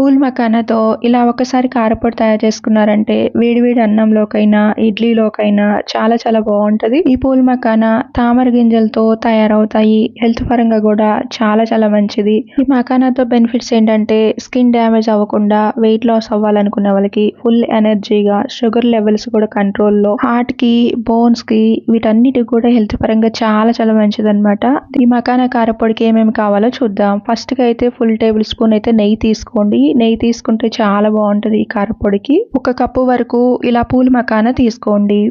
Pool మకానాతో ఇలా ఒకసారి కారపొడి తయారు చేసుకున్నారంటే వేడివేడి అన్నంలోకైనా ఇడ్లీలోకైనా చాలా చాలా బాగుంటది. ఈ పూల్ మకానా తామర గింజలతో తయారవుతాయి. హెల్త్ పరంగా కూడా చాలా చాలా మంచిది. ఈ మకానాతో బెనిఫిట్స్ ఏంటంటే స్కిన్ డ్యామేజ్ అవ్వకుండా, వెయిట్ లాస్ అవ్వాలనుకునే వాళ్ళకి ఫుల్ ఎనర్జీగా, షుగర్ లెవెల్స్ కూడా కంట్రోల్లో, హార్ట్ కి, బోన్స్ కి వీటన్నిటికి కూడా హెల్త్ పరంగా చాలా చాలా మంచిది అనమాట. ఈ మకానా కారపొడికి ఏమేమి కావాలో చూద్దాం. ఫస్ట్ గా అయితే ఫుల్ టేబుల్ స్పూన్ అయితే నెయ్యి తీసుకోండి. నెయ్యి తీసుకుంటే చాలా బాగుంటది ఈ కారపొడికి. 1 కప్పు వరకు ఇలా పూల్ మకానా తీసుకోండి.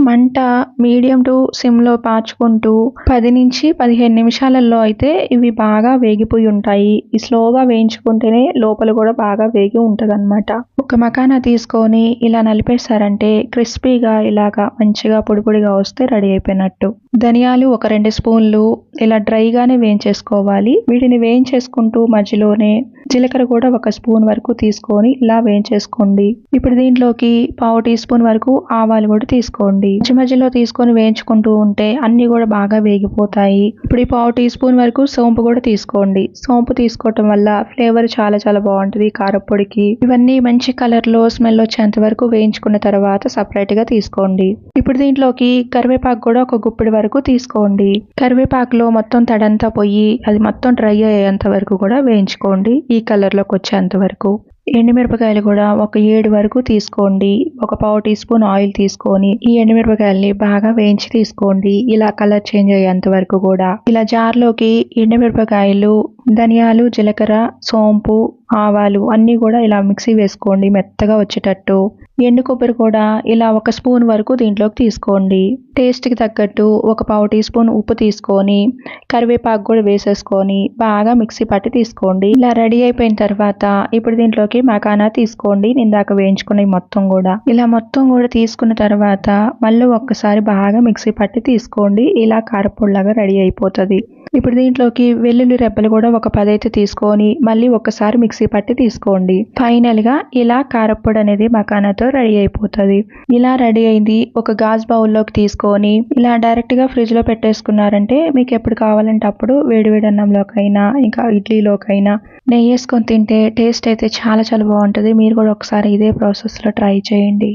మంట మీడియం టు సిమ్లో పాచుకుంటూ 10 నుంచి 15 నిమిషాలలో అయితే ఇవి బాగా వేగిపోయి ఉంటాయి. ఈ స్లోగా వేయించుకుంటేనే లోపల కూడా బాగా వేగి ఉంటుంది అనమాట. ఒక మకానా తీసుకొని ఇలా నలిపేశారంటే క్రిస్పీగా ఇలాగా మంచిగా పొడి పొడిగా వస్తే రెడీ అయిపోయినట్టు. ధనియాలు ఒక 2 స్పూన్లు ఇలా డ్రైగానే వేయించేసుకోవాలి. వీటిని వేయించేసుకుంటూ మధ్యలోనే జీలకర్ర కూడా 1 స్పూన్ వరకు తీసుకొని ఇలా వేయించేసుకోండి. ఇప్పుడు దీంట్లోకి 1/2 టీ స్పూన్ వరకు ఆవాలు కూడా తీసుకోండి. మధ్య మధ్యలో తీసుకొని వేయించుకుంటూ ఉంటే అన్ని కూడా బాగా వేగిపోతాయి. ఇప్పుడు ఈ 1/2 టీ స్పూన్ వరకు సోంపు కూడా తీసుకోండి. సోంపు తీసుకోవటం వల్ల ఫ్లేవర్ చాలా చాలా బాగుంటది కారపొడికి. ఇవన్నీ మంచి కలర్ లో స్మెల్ వచ్చేంత వరకు వేయించుకున్న తర్వాత సపరేట్ గా తీసుకోండి. ఇప్పుడు దీంట్లోకి కరివేపాకు కూడా 1 గుప్పెడు వరకు తీసుకోండి. కరివేపాకులో మొత్తం తడంతా పోయి అది మొత్తం డ్రై అయ్యేంత వరకు కూడా వేయించుకోండి. ఈ కలర్ లోకి వచ్చేంత వరకు. ఎండుమిరపకాయలు కూడా ఒక 7 వరకు తీసుకోండి. 1/4 టీ స్పూన్ ఆయిల్ తీసుకొని ఈ ఎండుమిరపకాయల్ని బాగా వేయించి తీసుకోండి. ఇలా కలర్ చేంజ్ అయ్యేంత వరకు కూడా. ఇలా జార్లోకి ఎండుమిరపకాయలు, ధనియాలు, జీలకర్ర, సోంపు, ఆవాలు అన్నీ కూడా ఇలా మిక్సీ వేసుకోండి మెత్తగా వచ్చేటట్టు. ఎండు కొబ్బరి కూడా ఇలా 1 స్పూన్ వరకు దీంట్లోకి తీసుకోండి. టేస్ట్కి తగ్గట్టు 1/4 టీ స్పూన్ ఉప్పు తీసుకొని కరివేపాకు కూడా వేసేసుకొని బాగా మిక్సీ పట్టి తీసుకోండి. ఇలా రెడీ అయిపోయిన తర్వాత ఇప్పుడు దీంట్లోకి మకానా తీసుకోండి. ఇందాక వేయించుకునే మొత్తం కూడా ఇలా మొత్తం కూడా తీసుకున్న తర్వాత మళ్ళీ ఒక్కసారి బాగా మిక్సీ పట్టి తీసుకోండి. ఇలా కారపొడిలాగా రెడీ అయిపోతుంది. ఇప్పుడు దీంట్లోకి వెల్లుల్లి రెబ్బలు కూడా ఒక 10 అయితే తీసుకొని మళ్ళీ ఒక్కసారి మిక్సీ పట్టి తీసుకోండి. ఫైనల్ గా ఇలా కారపొడి అనేది మకానాతో రెడీ అయిపోతుంది. ఇలా రెడీ అయింది ఒక గాజు బౌల్లోకి తీసుకొని ఇలా డైరెక్ట్ గా ఫ్రిడ్జ్ లో పెట్టేసుకున్నారంటే మీకు ఎప్పుడు కావాలంటే అప్పుడు వేడివేడి అన్నంలోకైనా ఇంకా ఇడ్లీలోకైనా నెయ్యి వేసుకొని తింటే టేస్ట్ అయితే చాలా చాలా బాగుంటుంది. మీరు కూడా ఒకసారి ఇదే ప్రాసెస్ లో ట్రై చేయండి.